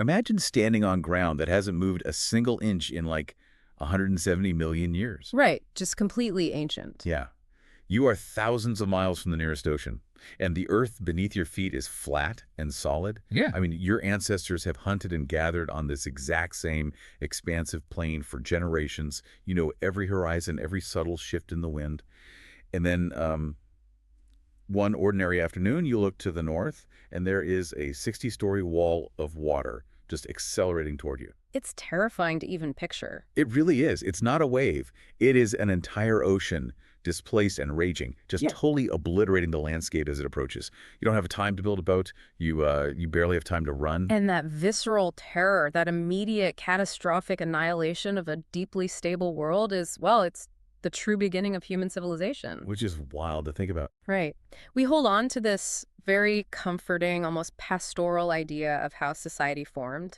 Imagine standing on ground that hasn't moved a single inch in like 170 million years. Right, just completely ancient. Yeah. You are thousands of miles from the nearest ocean, and the earth beneath your feet is flat and solid. Yeah. I mean, your ancestors have hunted and gathered on this exact same expansive plain for generations. You know every horizon, every subtle shift in the wind. And then one ordinary afternoon, you look to the north, and there is a 60-story wall of water just accelerating toward you. It's terrifying to even picture. It really is. It's not a wave. It is an entire ocean, displaced and raging, just totally obliterating the landscape as it approaches. You don't have time to build a boat. You barely have time to run. And that visceral terror, that immediate catastrophic annihilation of a deeply stable world is, well, it's the true beginning of human civilization. Which is wild to think about. Right. We hold on to this very comforting, almost pastoral idea of how society formed.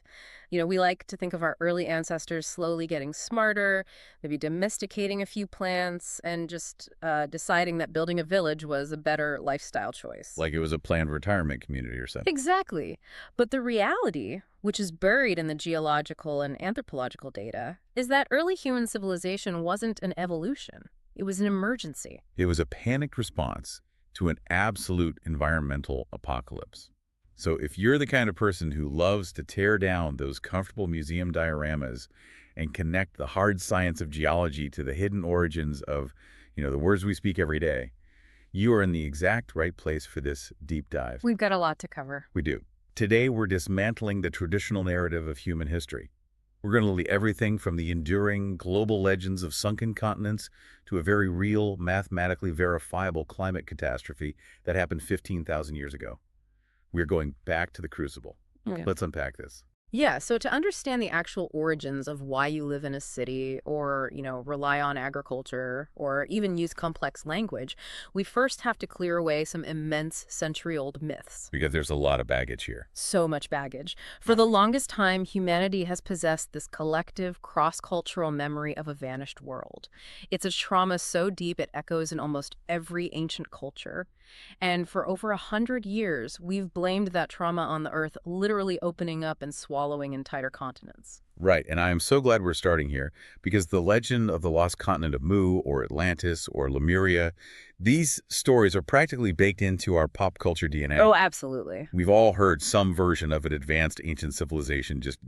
You know, we like to think of our early ancestors slowly getting smarter, maybe domesticating a few plants, and just deciding that building a village was a better lifestyle choice. Like it was a planned retirement community or something. Exactly. But the reality, which is buried in the geological and anthropological data, is that early human civilization wasn't an evolution. It was an emergency. It was a panicked response to an absolute environmental apocalypse. So if you're the kind of person who loves to tear down those comfortable museum dioramas and connect the hard science of geology to the hidden origins of, the words we speak every day, you are in the exact right place for this deep dive. We've got a lot to cover. We do. Today, we're dismantling the traditional narrative of human history. We're going to leave everything from the enduring global legends of sunken continents to a very real, mathematically verifiable climate catastrophe that happened 15,000 years ago. We're going back to the crucible. Yeah. Let's unpack this. Yeah, so to understand the actual origins of why you live in a city or, rely on agriculture or even use complex language, we first have to clear away some immense century-old myths. Because there's a lot of baggage here. So much baggage. For the longest time, humanity has possessed this collective cross-cultural memory of a vanished world. It's a trauma so deep it echoes in almost every ancient culture. And for over 100 years, we've blamed that trauma on the Earth literally opening up and swallowing entire continents. Right, and I am so glad we're starting here, because the legend of the lost continent of Mu, or Atlantis, or Lemuria, these stories are practically baked into our pop culture DNA. Oh, absolutely. We've all heard some version of an advanced ancient civilization just,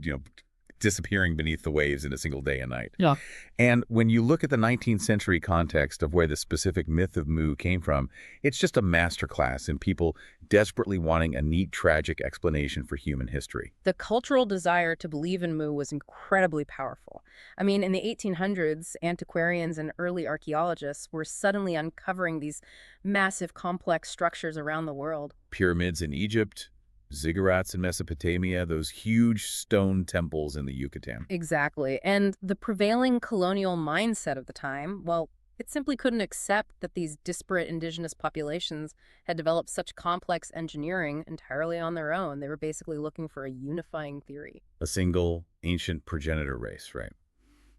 disappearing beneath the waves in a single day and night. Yeah. And when you look at the 19th century context of where the specific myth of Mu came from, it's just a masterclass in people desperately wanting a neat, tragic explanation for human history. The cultural desire to believe in Mu was incredibly powerful. I mean, in the 1800s, antiquarians and early archaeologists were suddenly uncovering these massive, complex structures around the world. Pyramids in Egypt, ziggurats in Mesopotamia, those huge stone temples in the Yucatan. Exactly. And the prevailing colonial mindset of the time, well, it simply couldn't accept that these disparate indigenous populations had developed such complex engineering entirely on their own. They were basically looking for a unifying theory. A single ancient progenitor race, right?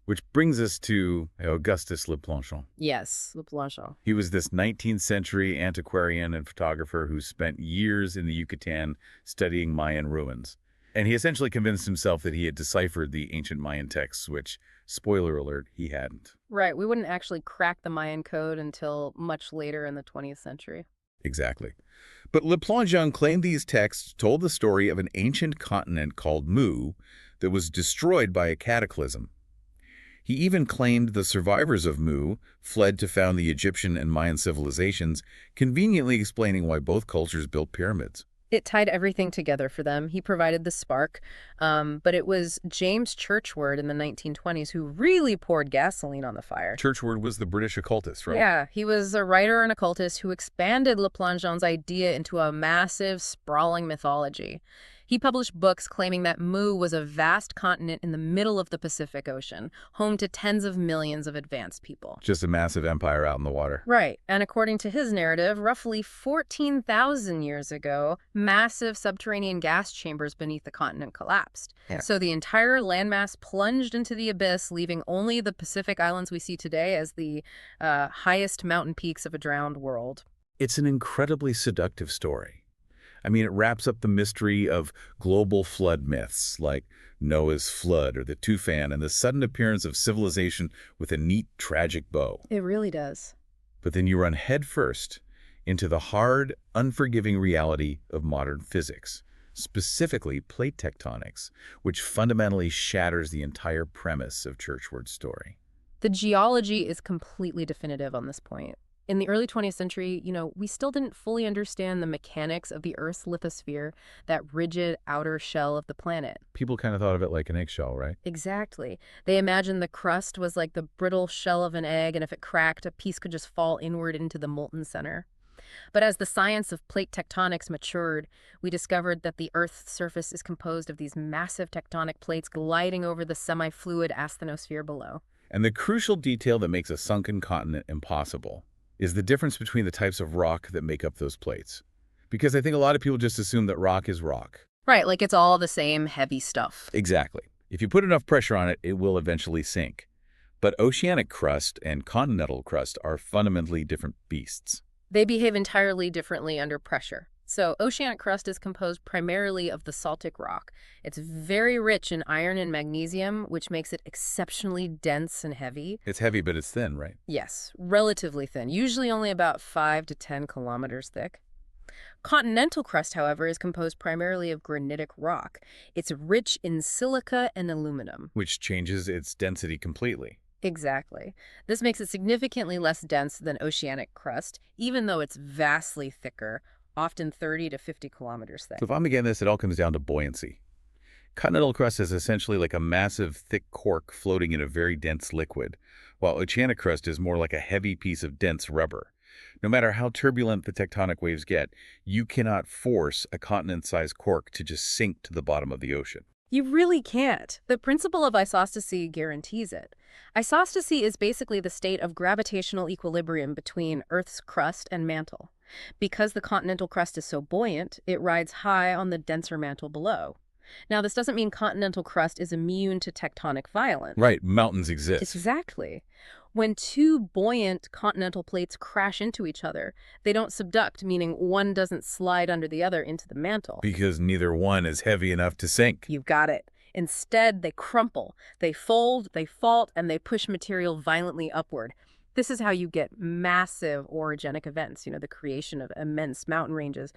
Which brings us to Augustus Le Planchon. Yes, Le Planchon. He was this 19th century antiquarian and photographer who spent years in the Yucatan studying Mayan ruins. And he essentially convinced himself that he had deciphered the ancient Mayan texts, which, spoiler alert, he hadn't. Right, we wouldn't actually crack the Mayan code until much later in the 20th century. Exactly. But Le Plongeon claimed these texts told the story of an ancient continent called Mu that was destroyed by a cataclysm. He even claimed the survivors of Mu fled to found the Egyptian and Mayan civilizations, conveniently explaining why both cultures built pyramids. It tied everything together for them. He provided the spark, but it was James Churchward in the 1920s who really poured gasoline on the fire. Churchward was the British occultist, right? Yeah, he was a writer and occultist who expanded Le Plongeon's idea into a massive, sprawling mythology. He published books claiming that Mu was a vast continent in the middle of the Pacific Ocean, home to tens of millions of advanced people. Just a massive empire out in the water. Right. And according to his narrative, roughly 14,000 years ago, massive subterranean gas chambers beneath the continent collapsed. Yeah. So the entire landmass plunged into the abyss, leaving only the Pacific Islands we see today as the highest mountain peaks of a drowned world. It's an incredibly seductive story. I mean, it wraps up the mystery of global flood myths like Noah's flood or the Tufan and the sudden appearance of civilization with a neat, tragic bow. It really does. But then you run headfirst into the hard, unforgiving reality of modern physics, specifically plate tectonics, which fundamentally shatters the entire premise of Churchward's story. The geology is completely definitive on this point. In the early 20th century, we still didn't fully understand the mechanics of the Earth's lithosphere, that rigid outer shell of the planet. People kind of thought of it like an eggshell, right? Exactly. They imagined the crust was like the brittle shell of an egg, and if it cracked, a piece could just fall inward into the molten center. But as the science of plate tectonics matured, we discovered that the Earth's surface is composed of these massive tectonic plates gliding over the semi-fluid asthenosphere below. And the crucial detail that makes a sunken continent impossible is the difference between the types of rock that make up those plates. Because I think a lot of people just assume that rock is rock. Right, like it's all the same heavy stuff. Exactly. If you put enough pressure on it, it will eventually sink. But oceanic crust and continental crust are fundamentally different beasts. They behave entirely differently under pressure. So oceanic crust is composed primarily of the saltic rock. It's very rich in iron and magnesium, which makes it exceptionally dense and heavy. It's heavy, but it's thin, right? Yes, relatively thin, usually only about 5 to 10 kilometers thick. Continental crust, however, is composed primarily of granitic rock. It's rich in silica and aluminum. Which changes its density completely. Exactly. This makes it significantly less dense than oceanic crust, even though it's vastly thicker, often 30 to 50 kilometers thick. So if I'm getting this, it all comes down to buoyancy. Continental crust is essentially like a massive, thick cork floating in a very dense liquid, while oceanic crust is more like a heavy piece of dense rubber. No matter how turbulent the tectonic waves get, you cannot force a continent-sized cork to just sink to the bottom of the ocean. You really can't. The principle of isostasy guarantees it. Isostasy is basically the state of gravitational equilibrium between Earth's crust and mantle. Because the continental crust is so buoyant, it rides high on the denser mantle below. Now, this doesn't mean continental crust is immune to tectonic violence. Right, mountains exist. Exactly. When two buoyant continental plates crash into each other, they don't subduct, meaning one doesn't slide under the other into the mantle. Because neither one is heavy enough to sink. You've got it. Instead, they crumple, they fold, they fault, and they push material violently upward. This is how you get massive orogenic events, the creation of immense mountain ranges.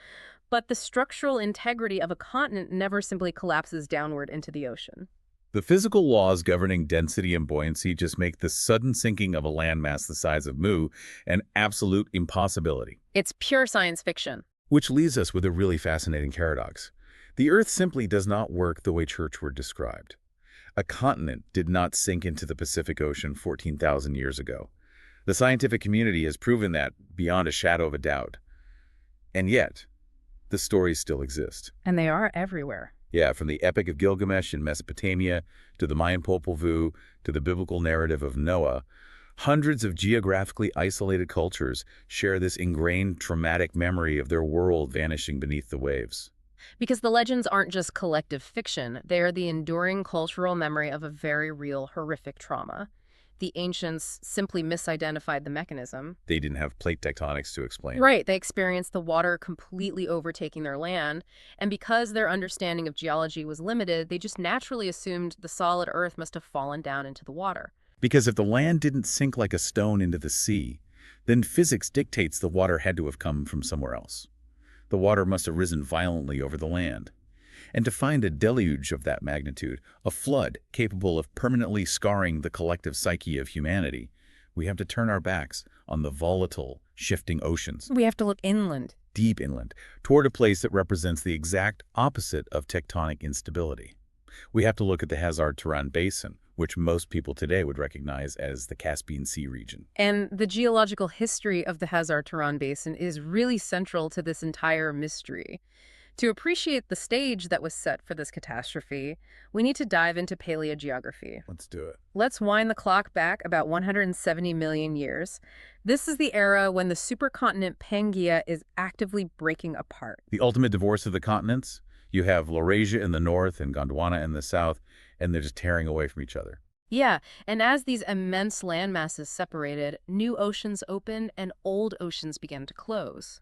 But the structural integrity of a continent never simply collapses downward into the ocean. The physical laws governing density and buoyancy just make the sudden sinking of a landmass the size of Mu an absolute impossibility. It's pure science fiction. Which leaves us with a really fascinating paradox. The Earth simply does not work the way Churchward described. A continent did not sink into the Pacific Ocean 14,000 years ago. The scientific community has proven that beyond a shadow of a doubt. And yet, the stories still exist. And they are everywhere. Yeah, from the Epic of Gilgamesh in Mesopotamia, to the Mayan Popol Vuh, to the biblical narrative of Noah, hundreds of geographically isolated cultures share this ingrained traumatic memory of their world vanishing beneath the waves. Because the legends aren't just collective fiction, they are the enduring cultural memory of a very real, horrific trauma. The ancients simply misidentified the mechanism. They didn't have plate tectonics to explain. Right, they experienced the water completely overtaking their land, and because their understanding of geology was limited, they just naturally assumed the solid earth must have fallen down into the water. Because if the land didn't sink like a stone into the sea, then physics dictates the water had to have come from somewhere else. The water must have risen violently over the land. And to find a deluge of that magnitude, a flood capable of permanently scarring the collective psyche of humanity, we have to turn our backs on the volatile, shifting oceans. We have to look inland. Deep inland, toward a place that represents the exact opposite of tectonic instability. We have to look at the Hazar-Turan Basin, which most people today would recognize as the Caspian Sea region. And the geological history of the Hazar-Turan Basin is really central to this entire mystery. To appreciate the stage that was set for this catastrophe, we need to dive into paleogeography. Let's do it. Let's wind the clock back about 170 million years. This is the era when the supercontinent Pangaea is actively breaking apart. The ultimate divorce of the continents? You have Laurasia in the north and Gondwana in the south, and they're just tearing away from each other. Yeah, and as these immense landmasses separated, new oceans opened and old oceans began to close.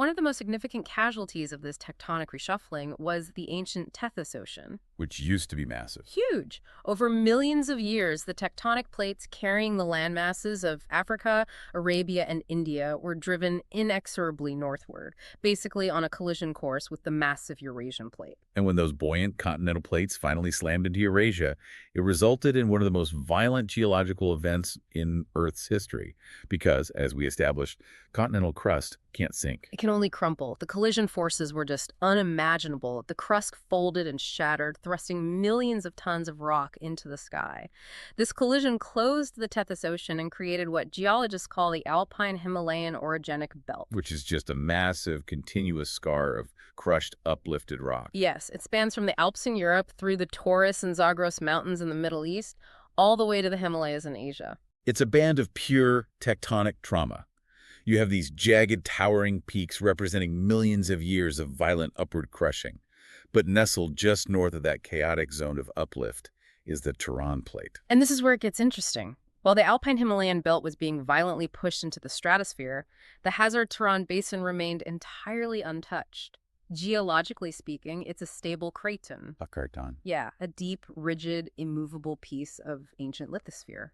One of the most significant casualties of this tectonic reshuffling was the ancient Tethys Ocean. Which used to be massive. Huge. Over millions of years, the tectonic plates carrying the landmasses of Africa, Arabia, and India were driven inexorably northward, basically on a collision course with the massive Eurasian plate. And when those buoyant continental plates finally slammed into Eurasia, it resulted in one of the most violent geological events in Earth's history. Because, as we established, continental crust can't sink. It can only crumple. The collision forces were just unimaginable. The crust folded and shattered, thrusting millions of tons of rock into the sky. This collision closed the Tethys Ocean and created what geologists call the Alpine Himalayan orogenic belt. Which is just a massive, continuous scar of crushed, uplifted rock. Yes, it spans from the Alps in Europe through the Taurus and Zagros Mountains in the Middle East, all the way to the Himalayas in Asia. It's a band of pure tectonic trauma. You have these jagged, towering peaks representing millions of years of violent upward crushing. But nestled just north of that chaotic zone of uplift is the Turan Plate. And this is where it gets interesting. While the Alpine Himalayan belt was being violently pushed into the stratosphere, the Hazar-Turan Basin remained entirely untouched. Geologically speaking, it's a stable craton. A carton. Yeah, a deep, rigid, immovable piece of ancient lithosphere.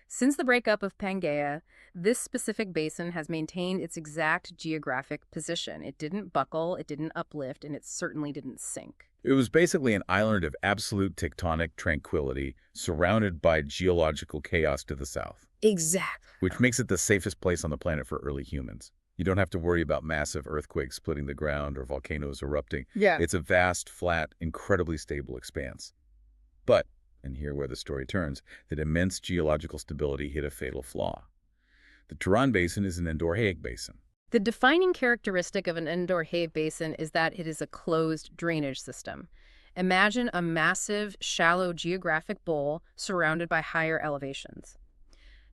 Since the breakup of Pangaea, this specific basin has maintained its exact geographic position. It didn't buckle, it didn't uplift, and it certainly didn't sink. It was basically an island of absolute tectonic tranquility, surrounded by geological chaos to the south. Exactly. Which makes it the safest place on the planet for early humans. You don't have to worry about massive earthquakes splitting the ground or volcanoes erupting. Yeah. It's a vast, flat, incredibly stable expanse. But, and here where the story turns, that immense geological stability hit a fatal flaw. The Turan Basin is an endorheic basin. The defining characteristic of an endorheic basin is that it is a closed drainage system. Imagine a massive, shallow geographic bowl surrounded by higher elevations.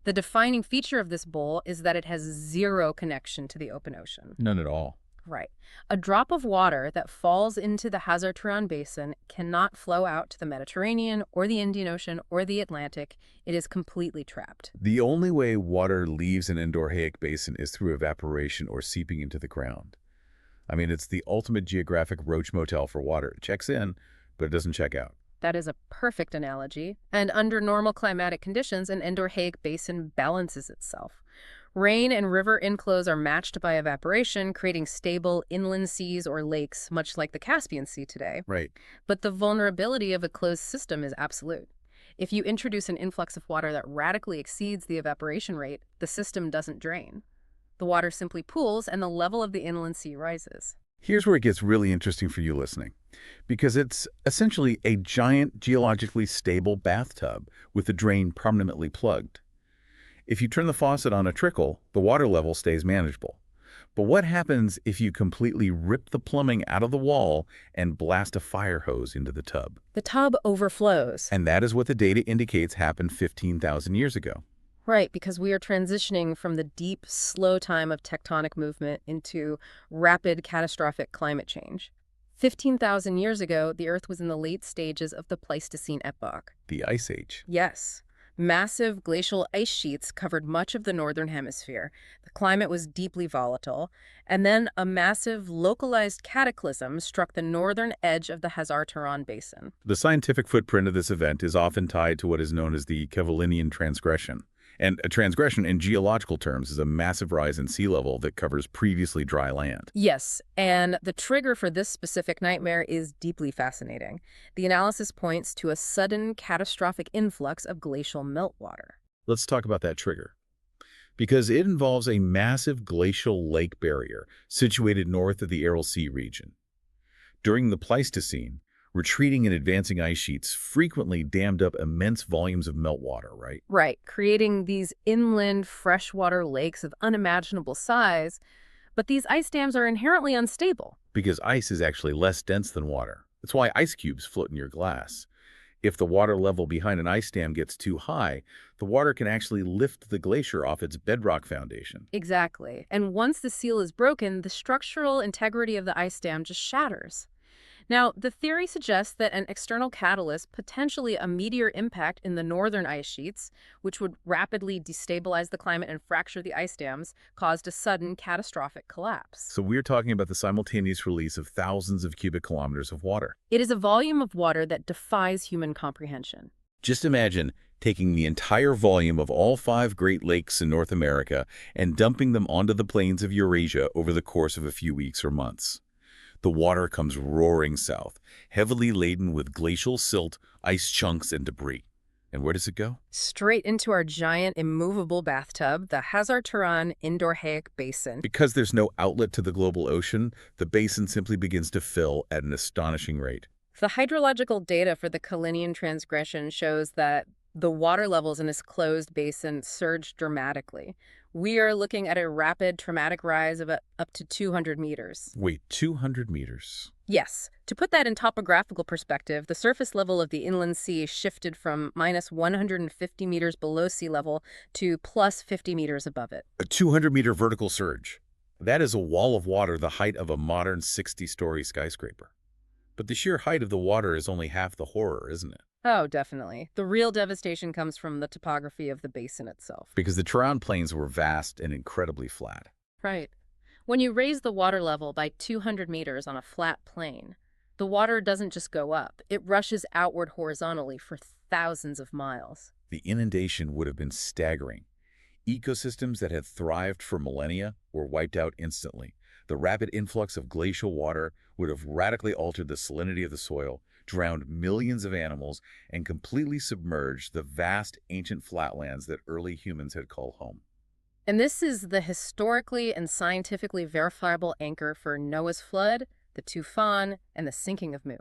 The defining feature of this bowl is that it has zero connection to the open ocean. None at all. Right. A drop of water that falls into the Hazar-Turan Basin cannot flow out to the Mediterranean or the Indian Ocean or the Atlantic. It is completely trapped. The only way water leaves an endorheic basin is through evaporation or seeping into the ground. I mean, it's the ultimate geographic roach motel for water. It checks in, but it doesn't check out. That is a perfect analogy. And under normal climatic conditions, an endorheic basin balances itself. Rain and river inflows are matched by evaporation, creating stable inland seas or lakes, much like the Caspian Sea today. Right. But the vulnerability of a closed system is absolute. If you introduce an influx of water that radically exceeds the evaporation rate, the system doesn't drain. The water simply pools and the level of the inland sea rises. Here's where it gets really interesting for you listening, because it's essentially a giant geologically stable bathtub with the drain permanently plugged. If you turn the faucet on a trickle, the water level stays manageable. But what happens if you completely rip the plumbing out of the wall and blast a fire hose into the tub? The tub overflows. And that is what the data indicates happened 15,000 years ago. Right, because we are transitioning from the deep, slow time of tectonic movement into rapid, catastrophic climate change. 15,000 years ago, the Earth was in the late stages of the Pleistocene epoch. The Ice Age. Yes. Massive glacial ice sheets covered much of the northern hemisphere. The climate was deeply volatile. And then a massive, localized cataclysm struck the northern edge of the Hazar-Turan Basin. The scientific footprint of this event is often tied to what is known as the Cavallinian transgression. And a transgression in geological terms is a massive rise in sea level that covers previously dry land. Yes, and the trigger for this specific nightmare is deeply fascinating. The analysis points to a sudden catastrophic influx of glacial meltwater. Let's talk about that trigger, because it involves a massive glacial lake barrier situated north of the Aral Sea region. During the Pleistocene, retreating and advancing ice sheets frequently dammed up immense volumes of meltwater, right? Right, creating these inland freshwater lakes of unimaginable size. But these ice dams are inherently unstable. Because ice is actually less dense than water. That's why ice cubes float in your glass. If the water level behind an ice dam gets too high, the water can actually lift the glacier off its bedrock foundation. Exactly. And once the seal is broken, the structural integrity of the ice dam just shatters. Now, the theory suggests that an external catalyst, potentially a meteor impact in the northern ice sheets, which would rapidly destabilize the climate and fracture the ice dams, caused a sudden catastrophic collapse. So we're talking about the simultaneous release of thousands of cubic kilometers of water. It is a volume of water that defies human comprehension. Just imagine taking the entire volume of all 5 Great Lakes in North America and dumping them onto the plains of Eurasia over the course of a few weeks or months. The water comes roaring south, heavily laden with glacial silt, ice chunks, and debris. And where does it go? Straight into our giant immovable bathtub, the Hazar-Turan Endorheic Basin. Because there's no outlet to the global ocean, the basin simply begins to fill at an astonishing rate. The hydrological data for the Kalinian transgression shows that the water levels in this closed basin surged dramatically. We are looking at a rapid, traumatic rise of up to 200 meters. Wait, 200 meters? Yes. To put that in topographical perspective, the surface level of the inland sea shifted from minus 150 meters below sea level to plus 50 meters above it. A 200-meter vertical surge. That is a wall of water the height of a modern 60-story skyscraper. But the sheer height of the water is only half the horror, isn't it? Oh, definitely. The real devastation comes from the topography of the basin itself. Because the Turan plains were vast and incredibly flat. Right. When you raise the water level by 200 meters on a flat plain, the water doesn't just go up. It rushes outward horizontally for thousands of miles. The inundation would have been staggering. Ecosystems that had thrived for millennia were wiped out instantly. The rapid influx of glacial water would have radically altered the salinity of the soil, drowned millions of animals, and completely submerged the vast ancient flatlands that early humans had called home. And this is the historically and scientifically verifiable anchor for Noah's flood, the Tufan, and the sinking of Mu.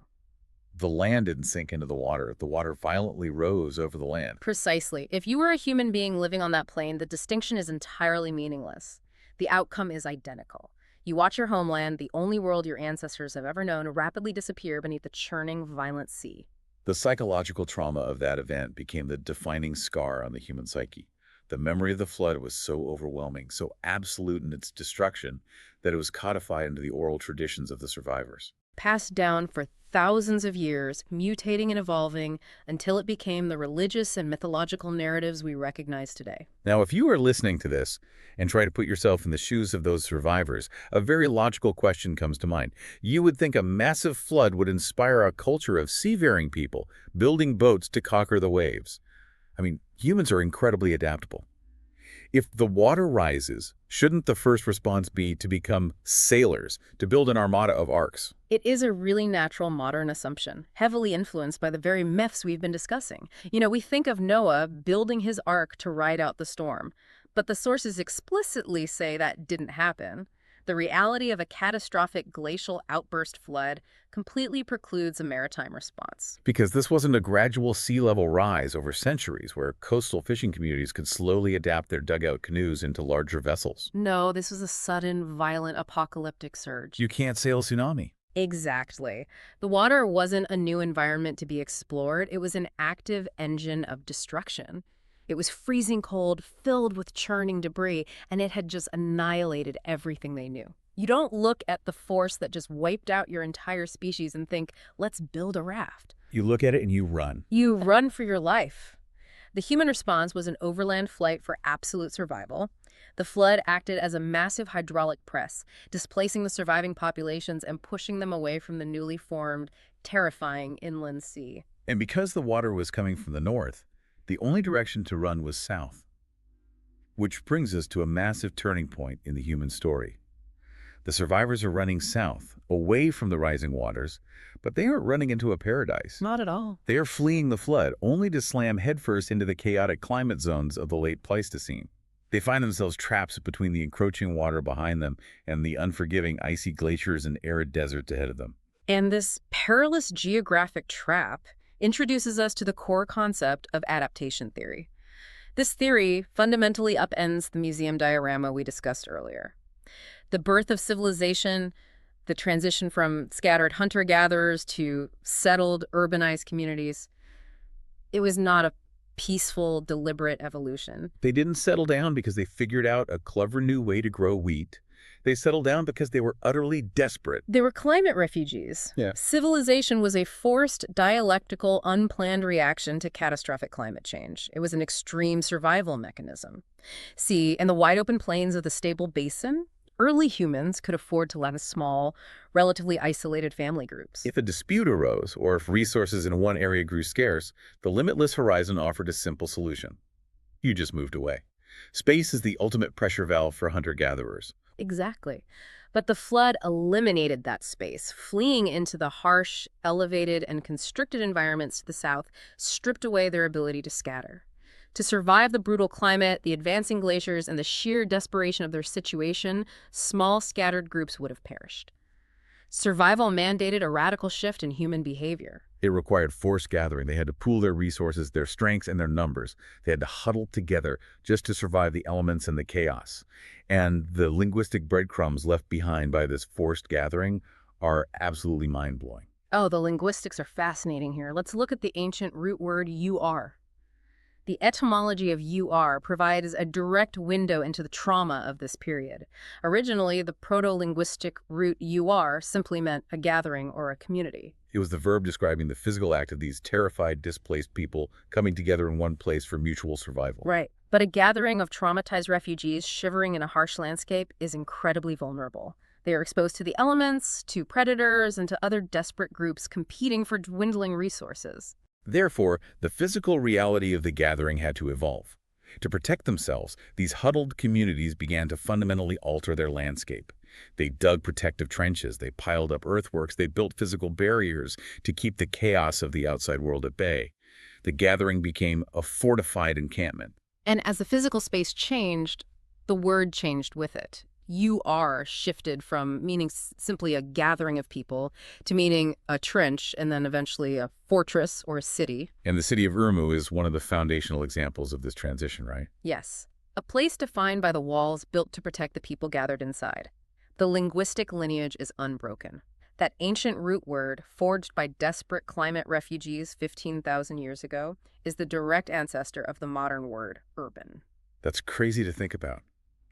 The land didn't sink into the water violently rose over the land. Precisely. If you were a human being living on that plain, the distinction is entirely meaningless. The outcome is identical. You watch your homeland, the only world your ancestors have ever known, rapidly disappear beneath the churning, violent sea. The psychological trauma of that event became the defining scar on the human psyche. The memory of the flood was so overwhelming, so absolute in its destruction, that it was codified into the oral traditions of the survivors. Passed down for thousands of years, mutating and evolving, until it became the religious and mythological narratives we recognize today. Now, if you are listening to this and try to put yourself in the shoes of those survivors, a very logical question comes to mind. You would think a massive flood would inspire a culture of seafaring people, building boats to conquer the waves. I mean, humans are incredibly adaptable. If the water rises, shouldn't the first response be to become sailors, to build an armada of arks? It is a really natural modern assumption, heavily influenced by the very myths we've been discussing. We think of Noah building his ark to ride out the storm, but the sources explicitly say that didn't happen. The reality of a catastrophic glacial outburst flood completely precludes a maritime response. Because this wasn't a gradual sea level rise over centuries where coastal fishing communities could slowly adapt their dugout canoes into larger vessels. No, this was a sudden, violent, apocalyptic surge. You can't sail a tsunami. Exactly. The water wasn't a new environment to be explored. It was an active engine of destruction. It was freezing cold, filled with churning debris, and it had just annihilated everything they knew. You don't look at the force that just wiped out your entire species and think, let's build a raft. You look at it and you run. You run for your life. The human response was an overland flight for absolute survival. The flood acted as a massive hydraulic press, displacing the surviving populations and pushing them away from the newly formed, terrifying inland sea. And because the water was coming from the north, the only direction to run was south. Which brings us to a massive turning point in the human story. The survivors are running south, away from the rising waters, but they aren't running into a paradise. Not at all. They are fleeing the flood, only to slam headfirst into the chaotic climate zones of the late Pleistocene. They find themselves trapped between the encroaching water behind them and the unforgiving icy glaciers and arid deserts ahead of them. And this perilous geographic trap introduces us to the core concept of adaptation theory. This theory fundamentally upends the museum diorama we discussed earlier. The birth of civilization, the transition from scattered hunter-gatherers to settled, urbanized communities, it was not a peaceful, deliberate evolution. They didn't settle down because they figured out a clever new way to grow wheat. They settled down because they were utterly desperate. They were climate refugees. Yeah. Civilization was a forced, dialectical, unplanned reaction to catastrophic climate change. It was an extreme survival mechanism. See, in the wide-open plains of the stable basin, early humans could afford to live in small, relatively isolated family groups. If a dispute arose, or if resources in one area grew scarce, the limitless horizon offered a simple solution. You just moved away. Space is the ultimate pressure valve for hunter-gatherers. Exactly. But the flood eliminated that space. Fleeing into the harsh, elevated, and constricted environments to the south stripped away their ability to scatter. To survive the brutal climate, the advancing glaciers, and the sheer desperation of their situation, small scattered groups would have perished. Survival mandated a radical shift in human behavior. It required forced gathering. They had to pool their resources, their strengths, and their numbers. They had to huddle together just to survive the elements and the chaos. And the linguistic breadcrumbs left behind by this forced gathering are absolutely mind-blowing. Oh, the linguistics are fascinating here. Let's look at the ancient root word "you are." The etymology of "you are" provides a direct window into the trauma of this period. Originally, the proto-linguistic root "you are" simply meant a gathering or a community. It was the verb describing the physical act of these terrified, displaced people coming together in one place for mutual survival. Right. But a gathering of traumatized refugees shivering in a harsh landscape is incredibly vulnerable. They are exposed to the elements, to predators, and to other desperate groups competing for dwindling resources. Therefore, the physical reality of the gathering had to evolve. To protect themselves, these huddled communities began to fundamentally alter their landscape. They dug protective trenches, they piled up earthworks, they built physical barriers to keep the chaos of the outside world at bay. The gathering became a fortified encampment. And as the physical space changed, the word changed with it. "You are" shifted from meaning simply a gathering of people to meaning a trench and then eventually a fortress or a city. And the city of Urmu is one of the foundational examples of this transition, right? Yes, a place defined by the walls built to protect the people gathered inside. The linguistic lineage is unbroken. That ancient root word, forged by desperate climate refugees 15,000 years ago, is the direct ancestor of the modern word urban. That's crazy to think about.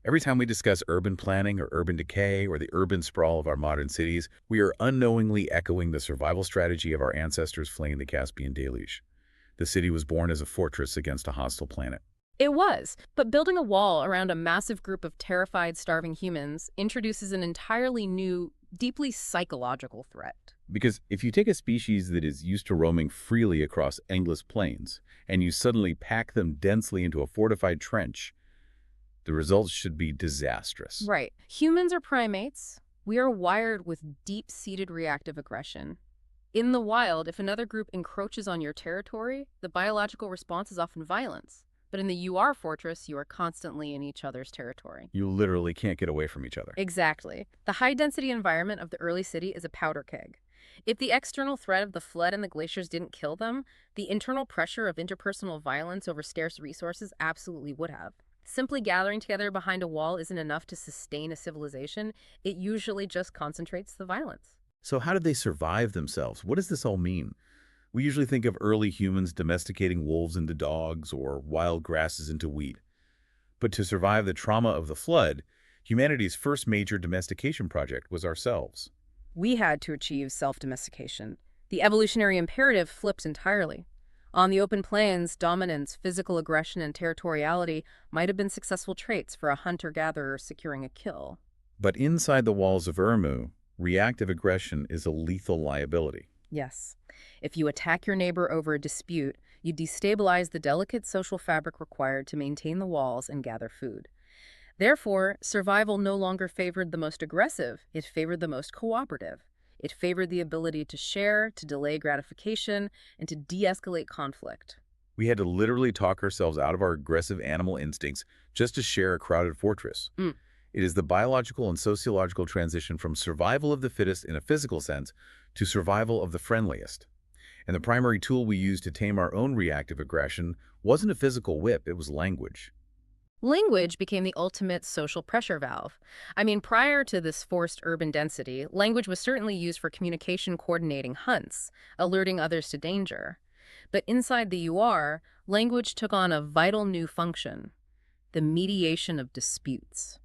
Every time we discuss urban planning or urban decay or the urban sprawl of our modern cities, we are unknowingly echoing the survival strategy of our ancestors fleeing the Caspian deluge. The city was born as a fortress against a hostile planet. It was, but building a wall around a massive group of terrified, starving humans introduces an entirely new, deeply psychological threat. Because if you take a species that is used to roaming freely across endless plains, and you suddenly pack them densely into a fortified trench, the results should be disastrous. Right. Humans are primates. We are wired with deep-seated reactive aggression. In the wild, if another group encroaches on your territory, the biological response is often violence. But in the UR fortress, you are constantly in each other's territory. You literally can't get away from each other. Exactly. The high-density environment of the early city is a powder keg. If the external threat of the flood and the glaciers didn't kill them, the internal pressure of interpersonal violence over scarce resources absolutely would have. Simply gathering together behind a wall isn't enough to sustain a civilization. It usually just concentrates the violence. So how did they survive themselves? What does this all mean? We usually think of early humans domesticating wolves into dogs or wild grasses into wheat. But to survive the trauma of the flood, humanity's first major domestication project was ourselves. We had to achieve self-domestication. The evolutionary imperative flipped entirely. On the open plains, dominance, physical aggression, and territoriality might have been successful traits for a hunter-gatherer securing a kill. But inside the walls of Urmu, reactive aggression is a lethal liability. Yes. If you attack your neighbor over a dispute, you destabilize the delicate social fabric required to maintain the walls and gather food. Therefore, survival no longer favored the most aggressive, it favored the most cooperative. It favored the ability to share, to delay gratification, and to de-escalate conflict. We had to literally talk ourselves out of our aggressive animal instincts just to share a crowded fortress. Mm. It is the biological and sociological transition from survival of the fittest in a physical sense to survival of the friendliest. And the primary tool we used to tame our own reactive aggression wasn't a physical whip, it was language. Language became the ultimate social pressure valve. I mean, prior to this forced urban density, language was certainly used for communication coordinating hunts, alerting others to danger. But inside the UR, language took on a vital new function: the mediation of disputes.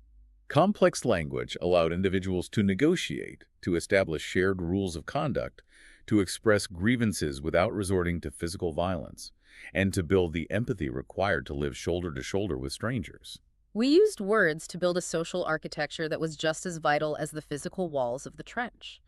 Complex language allowed individuals to negotiate, to establish shared rules of conduct, to express grievances without resorting to physical violence, and to build the empathy required to live shoulder to shoulder with strangers. We used words to build a social architecture that was just as vital as the physical walls of the trench.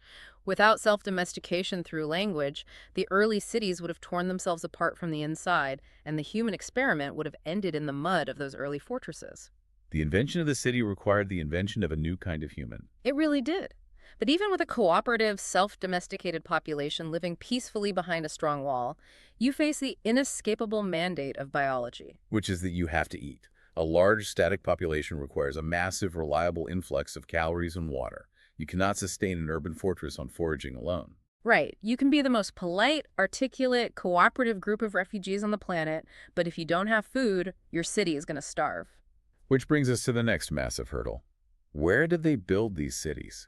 Without self-domestication through language, the early cities would have torn themselves apart from the inside, and the human experiment would have ended in the mud of those early fortresses. The invention of the city required the invention of a new kind of human, It really did. But even with a cooperative, self-domesticated population living peacefully behind a strong wall, you face the inescapable mandate of biology. which is that you have to eat. A large static population requires a massive, reliable influx of calories and water. You cannot sustain an urban fortress on foraging alone. Right. You can be the most polite, articulate, cooperative group of refugees on the planet, but if you don't have food, your city is going to starve. Which brings us to the next massive hurdle. Where did they build these cities?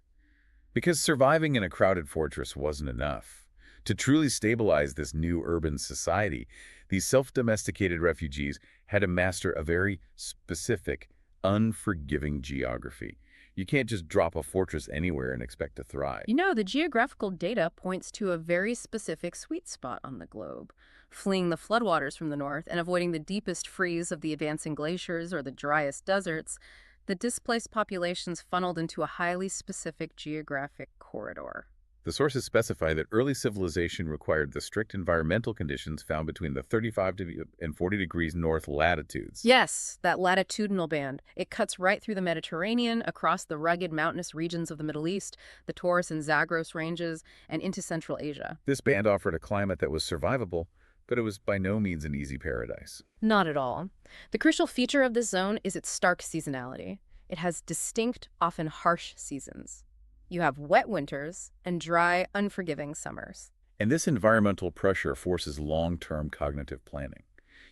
Because surviving in a crowded fortress wasn't enough. To truly stabilize this new urban society, these self-domesticated refugees had to master a very specific, unforgiving geography. You can't just drop a fortress anywhere and expect to thrive. You know, the geographical data points to a very specific sweet spot on the globe. Fleeing the floodwaters from the north and avoiding the deepest freeze of the advancing glaciers or the driest deserts, the displaced populations funneled into a highly specific geographic corridor. The sources specify that early civilization required the strict environmental conditions found between the 35 and 40 degrees north latitudes. Yes, that latitudinal band. It cuts right through the Mediterranean, across the rugged mountainous regions of the Middle East, the Taurus and Zagros ranges, and into Central Asia. This band offered a climate that was survivable, but it was by no means an easy paradise. Not at all. The crucial feature of this zone is its stark seasonality. It has distinct, often harsh seasons. You have wet winters and dry, unforgiving summers. And this environmental pressure forces long-term cognitive planning.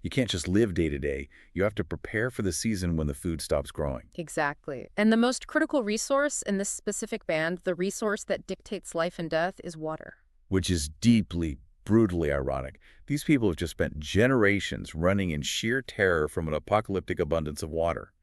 You can't just live day to day. You have to prepare for the season when the food stops growing. Exactly. And the most critical resource in this specific band, the resource that dictates life and death, is water. Which is deeply, brutally ironic. These people have just spent generations running in sheer terror from an apocalyptic abundance of water.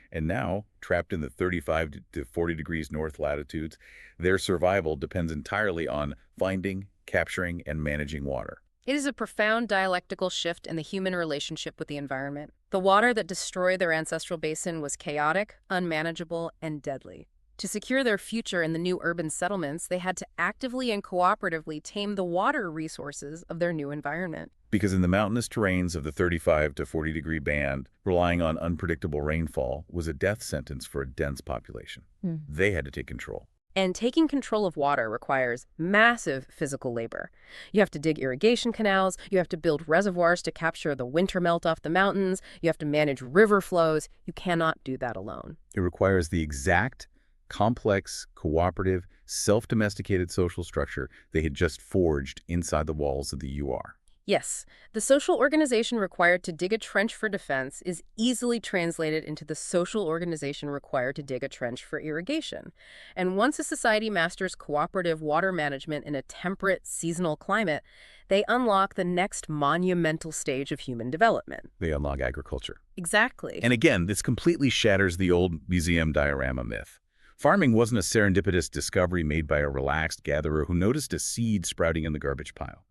And now, trapped in the 35 to 40 degrees north latitudes, their survival depends entirely on finding, capturing, and managing water. It is a profound dialectical shift in the human relationship with the environment. The water that destroyed their ancestral basin was chaotic, unmanageable, and deadly. To secure their future in the new urban settlements, they had to actively and cooperatively tame the water resources of their new environment. Because in the mountainous terrains of the 35 to 40 degree band, relying on unpredictable rainfall was a death sentence for a dense population. They had to take control. And taking control of water requires massive physical labor. You have to dig irrigation canals, you have to build reservoirs to capture the winter melt off the mountains, you have to manage river flows. You cannot do that alone. It requires the exact, complex, cooperative, self-domesticated social structure they had just forged inside the walls of the UR. Yes, the social organization required to dig a trench for defense is easily translated into the social organization required to dig a trench for irrigation. And once a society masters cooperative water management in a temperate, seasonal climate, they unlock the next monumental stage of human development. They unlock agriculture. Exactly. And again, this completely shatters the old museum diorama myth. Farming wasn't a serendipitous discovery made by a relaxed gatherer who noticed a seed sprouting in the garbage pile.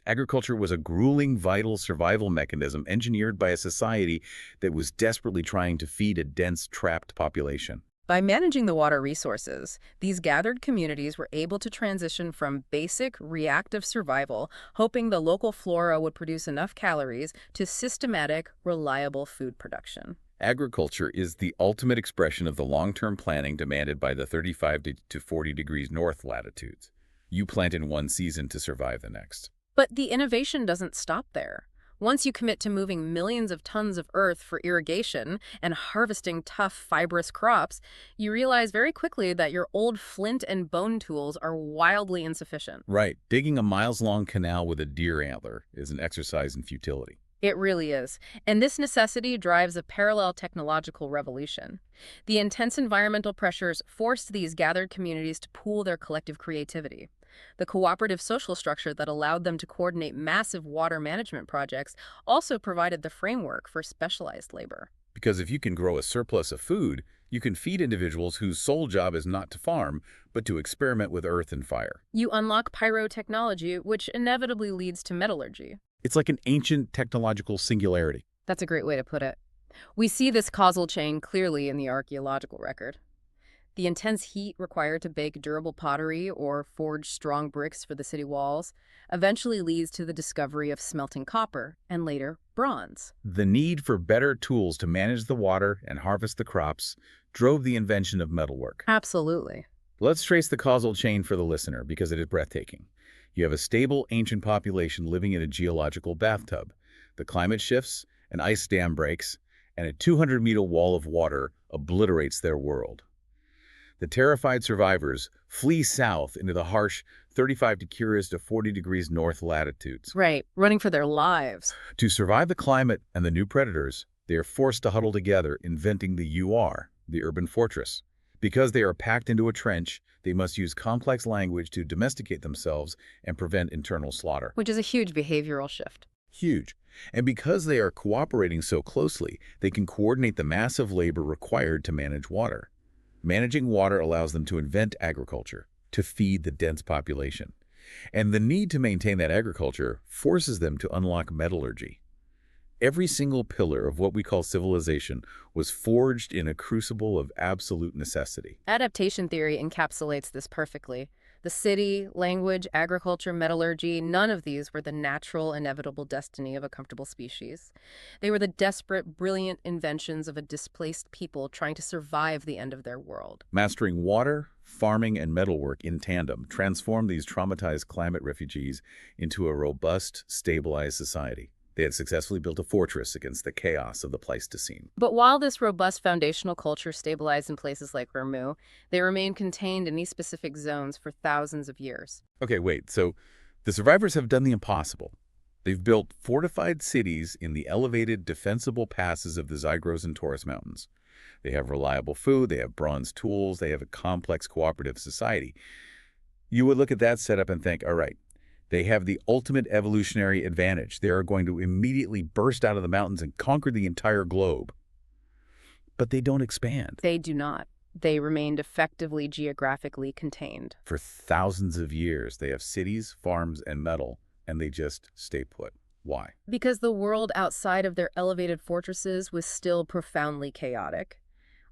Agriculture was a grueling, vital survival mechanism engineered by a society that was desperately trying to feed a dense, trapped population. By managing the water resources, these gathered communities were able to transition from basic, reactive survival, hoping the local flora would produce enough calories, to systematic, reliable food production. Agriculture is the ultimate expression of the long-term planning demanded by the 35 to 40 degrees north latitudes. You plant in one season to survive the next. But the innovation doesn't stop there. Once you commit to moving millions of tons of earth for irrigation and harvesting tough, fibrous crops, you realize very quickly that your old flint and bone tools are wildly insufficient. Right. Digging a miles-long canal with a deer antler is an exercise in futility. It really is. And this necessity drives a parallel technological revolution. The intense environmental pressures forced these gathered communities to pool their collective creativity. The cooperative social structure that allowed them to coordinate massive water management projects also provided the framework for specialized labor. Because if you can grow a surplus of food, You can feed individuals whose sole job is not to farm, but to experiment with earth and fire. You unlock pyrotechnology, which inevitably leads to metallurgy. It's like an ancient technological singularity. That's a great way to put it. We see this causal chain clearly in the archaeological record. The intense heat required to bake durable pottery or forge strong bricks for the city walls eventually leads to the discovery of smelting copper and later bronze. The need for better tools to manage the water and harvest the crops drove the invention of metalwork. Absolutely. Let's trace the causal chain for the listener because it is breathtaking. You have a stable, ancient population living in a geological bathtub. The climate shifts, an ice dam breaks, and a 200-meter wall of water obliterates their world. The terrified survivors flee south into the harsh 35 degrees to 40 degrees north latitudes. Right, running for their lives. To survive the climate and the new predators, they are forced to huddle together, inventing the UR, the urban fortress. Because they are packed into a trench, they must use complex language to domesticate themselves and prevent internal slaughter. Which is a huge behavioral shift. Huge. And because they are cooperating so closely, they can coordinate the massive labor required to manage water. Managing water allows them to invent agriculture, to feed the dense population. And the need to maintain that agriculture forces them to unlock metallurgy. Every single pillar of what we call civilization was forged in a crucible of absolute necessity. Adaptation theory encapsulates this perfectly. The city, language, agriculture, metallurgy, none of these were the natural, inevitable destiny of a comfortable species. They were the desperate, brilliant inventions of a displaced people trying to survive the end of their world. Mastering water, farming, and metalwork in tandem transformed these traumatized climate refugees into a robust, stabilized society. They had successfully built a fortress against the chaos of the Pleistocene. But while this robust foundational culture stabilized in places like Ramu, they remained contained in these specific zones for thousands of years. Okay, wait, so the survivors have done the impossible. They've built fortified cities in the elevated, defensible passes of the Zagros and Taurus Mountains. They have reliable food, they have bronze tools, they have a complex cooperative society. You would look at that setup and think, all right, they have the ultimate evolutionary advantage. They are going to immediately burst out of the mountains and conquer the entire globe. But they don't expand. They do not. They remained effectively geographically contained. For thousands of years, they have cities, farms, and metal, and they just stay put. Why? Because the world outside of their elevated fortresses was still profoundly chaotic.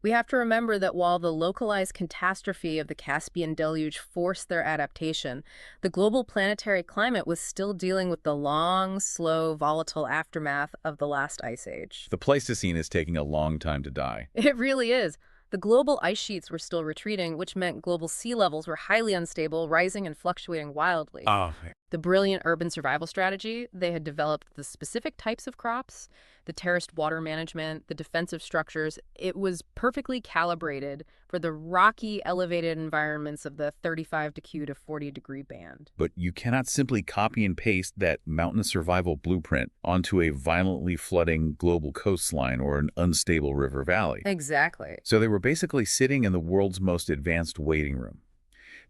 We have to remember that while the localized catastrophe of the Caspian deluge forced their adaptation, the global planetary climate was still dealing with the long, slow, volatile aftermath of the last ice age. The Pleistocene is taking a long time to die. It really is. The global ice sheets were still retreating, which meant global sea levels were highly unstable, rising and fluctuating wildly. The brilliant urban survival strategy, they had developed the specific types of crops, the terraced water management, the defensive structures. It was perfectly calibrated for the rocky, elevated environments of the 35 to 40 degree band. But you cannot simply copy and paste that mountain survival blueprint onto a violently flooding global coastline or an unstable river valley. Exactly. So they were basically sitting in the world's most advanced waiting room.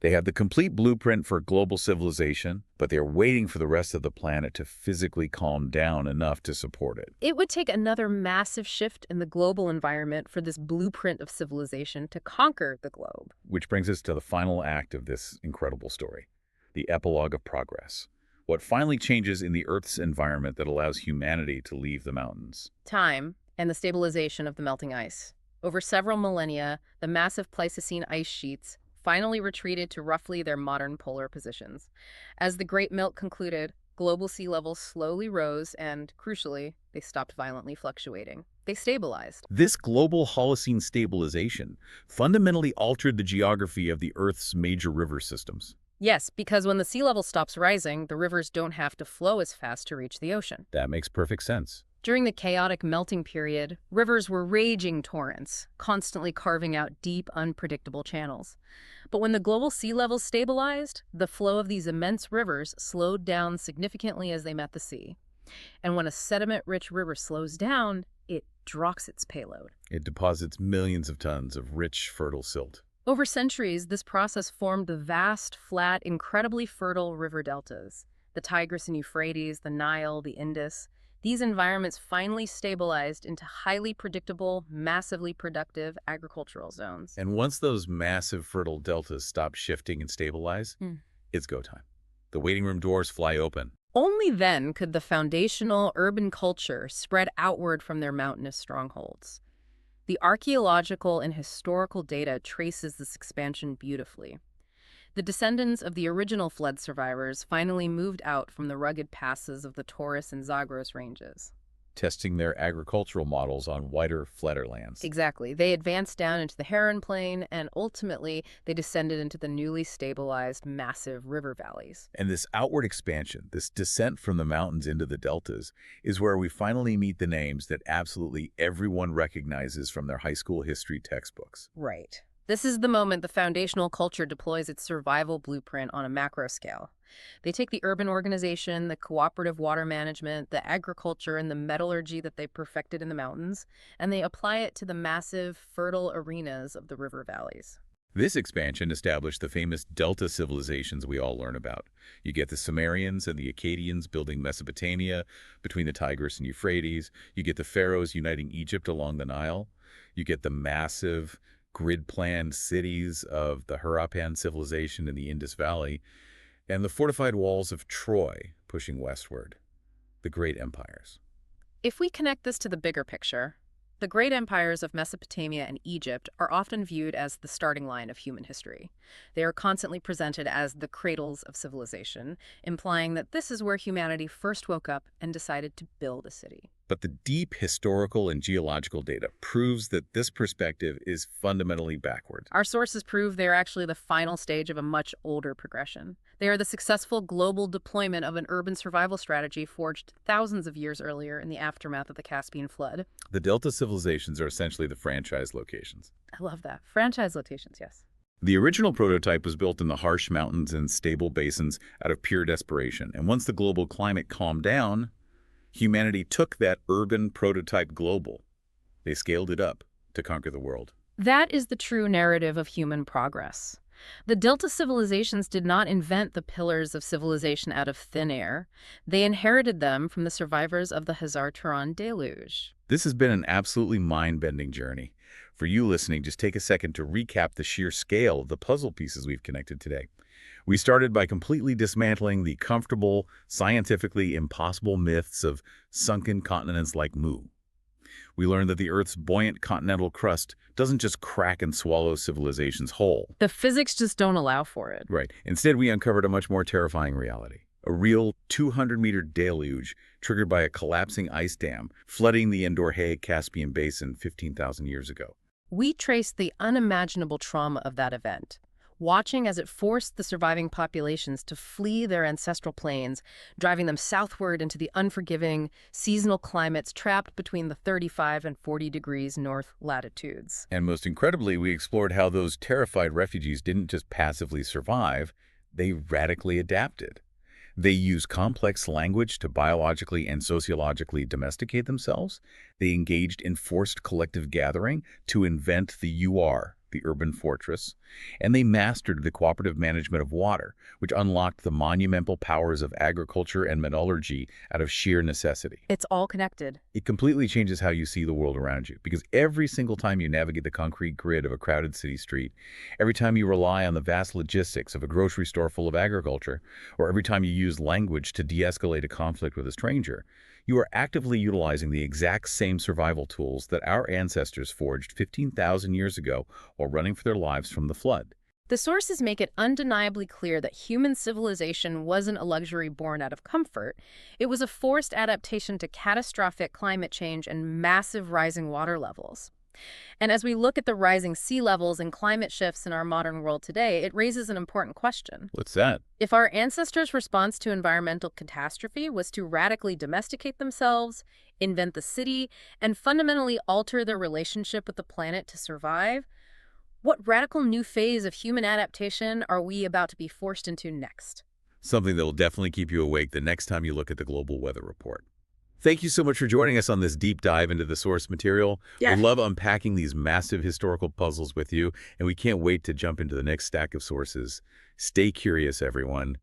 They have the complete blueprint for global civilization, but they're waiting for the rest of the planet to physically calm down enough to support it. It would take another massive shift in the global environment for this blueprint of civilization to conquer the globe. Which brings us to the final act of this incredible story, the epilogue of progress. What finally changes in the Earth's environment that allows humanity to leave the mountains? Time and the stabilization of the melting ice. Over several millennia, the massive Pleistocene ice sheets finally retreated to roughly their modern polar positions. As the Great Melt concluded, global sea levels slowly rose and, crucially, they stopped violently fluctuating. They stabilized. This global Holocene stabilization fundamentally altered the geography of the Earth's major river systems. Yes, because when the sea level stops rising, the rivers don't have to flow as fast to reach the ocean. That makes perfect sense. During the chaotic melting period, rivers were raging torrents, constantly carving out deep, unpredictable channels. But when the global sea levels stabilized, the flow of these immense rivers slowed down significantly as they met the sea. And when a sediment-rich river slows down, it drops its payload. It deposits millions of tons of rich, fertile silt. Over centuries, this process formed the vast, flat, incredibly fertile river deltas. The Tigris and Euphrates, the Nile, the Indus. These environments finally stabilized into highly predictable, massively productive agricultural zones. And once those massive fertile deltas stop shifting and stabilize, Hmm. it's go time. The waiting room doors fly open. Only then could the foundational urban culture spread outward from their mountainous strongholds. The archaeological and historical data traces this expansion beautifully. The descendants of the original flood survivors finally moved out from the rugged passes of the Taurus and Zagros ranges. Testing their agricultural models on wider, flatter lands. Exactly. They advanced down into the Heron Plain, and ultimately they descended into the newly stabilized, massive river valleys. And this outward expansion, this descent from the mountains into the deltas, is where we finally meet the names that absolutely everyone recognizes from their high school history textbooks. Right. This is the moment the foundational culture deploys its survival blueprint on a macro scale. They take the urban organization, the cooperative water management, the agriculture, and the metallurgy that they perfected in the mountains, and they apply it to the massive, fertile arenas of the river valleys. This expansion established the famous Delta civilizations we all learn about. You get the Sumerians and the Akkadians building Mesopotamia between the Tigris and Euphrates. You get the pharaohs uniting Egypt along the Nile. You get the massive grid-planned cities of the Harappan civilization in the Indus Valley, and the fortified walls of Troy pushing westward, the great empires. If we connect this to the bigger picture, the great empires of Mesopotamia and Egypt are often viewed as the starting line of human history. They are constantly presented as the cradles of civilization, implying that this is where humanity first woke up and decided to build a city. But the deep historical and geological data proves that this perspective is fundamentally backward. Our sources prove they are actually the final stage of a much older progression. They are the successful global deployment of an urban survival strategy forged thousands of years earlier in the aftermath of the Caspian flood. The Delta civilizations are essentially the franchise locations. I love that. Franchise locations, yes. The original prototype was built in the harsh mountains and stable basins out of pure desperation. And once the global climate calmed down, humanity took that urban prototype global. They scaled it up to conquer the world. That is the true narrative of human progress. The Delta civilizations did not invent the pillars of civilization out of thin air. They inherited them from the survivors of the Khazar-Turan deluge. This has been an absolutely mind-bending journey. For you listening, just take a second to recap the sheer scale of the puzzle pieces we've connected today. We started by completely dismantling the comfortable, scientifically impossible myths of sunken continents like Mu. We learned that the Earth's buoyant continental crust doesn't just crack and swallow civilizations whole. The physics just don't allow for it. Right. Instead, we uncovered a much more terrifying reality. A real 200-meter deluge triggered by a collapsing ice dam flooding the Endor-Caspian Basin 15,000 years ago. We traced the unimaginable trauma of that event, watching as it forced the surviving populations to flee their ancestral plains, driving them southward into the unforgiving, seasonal climates trapped between the 35 and 40 degrees north latitudes. And most incredibly, we explored how those terrified refugees didn't just passively survive, they radically adapted. They use complex language to biologically and sociologically domesticate themselves. They engaged in forced collective gathering to invent the UR, the urban fortress, and they mastered the cooperative management of water, which unlocked the monumental powers of agriculture and metallurgy out of sheer necessity. It's all connected. It completely changes how you see the world around you, because every single time you navigate the concrete grid of a crowded city street, every time you rely on the vast logistics of a grocery store full of agriculture, or every time you use language to de-escalate a conflict with a stranger, you are actively utilizing the exact same survival tools that our ancestors forged 15,000 years ago while running for their lives from the flood. The sources make it undeniably clear that human civilization wasn't a luxury born out of comfort. It was a forced adaptation to catastrophic climate change and massive rising water levels. And as we look at the rising sea levels and climate shifts in our modern world today, it raises an important question. What's that? If our ancestors' response to environmental catastrophe was to radically domesticate themselves, invent the city, and fundamentally alter their relationship with the planet to survive, what radical new phase of human adaptation are we about to be forced into next? Something that will definitely keep you awake the next time you look at the global weather report. Thank you so much for joining us on this deep dive into the source material. Yeah. We love unpacking these massive historical puzzles with you, and we can't wait to jump into the next stack of sources. Stay curious, everyone.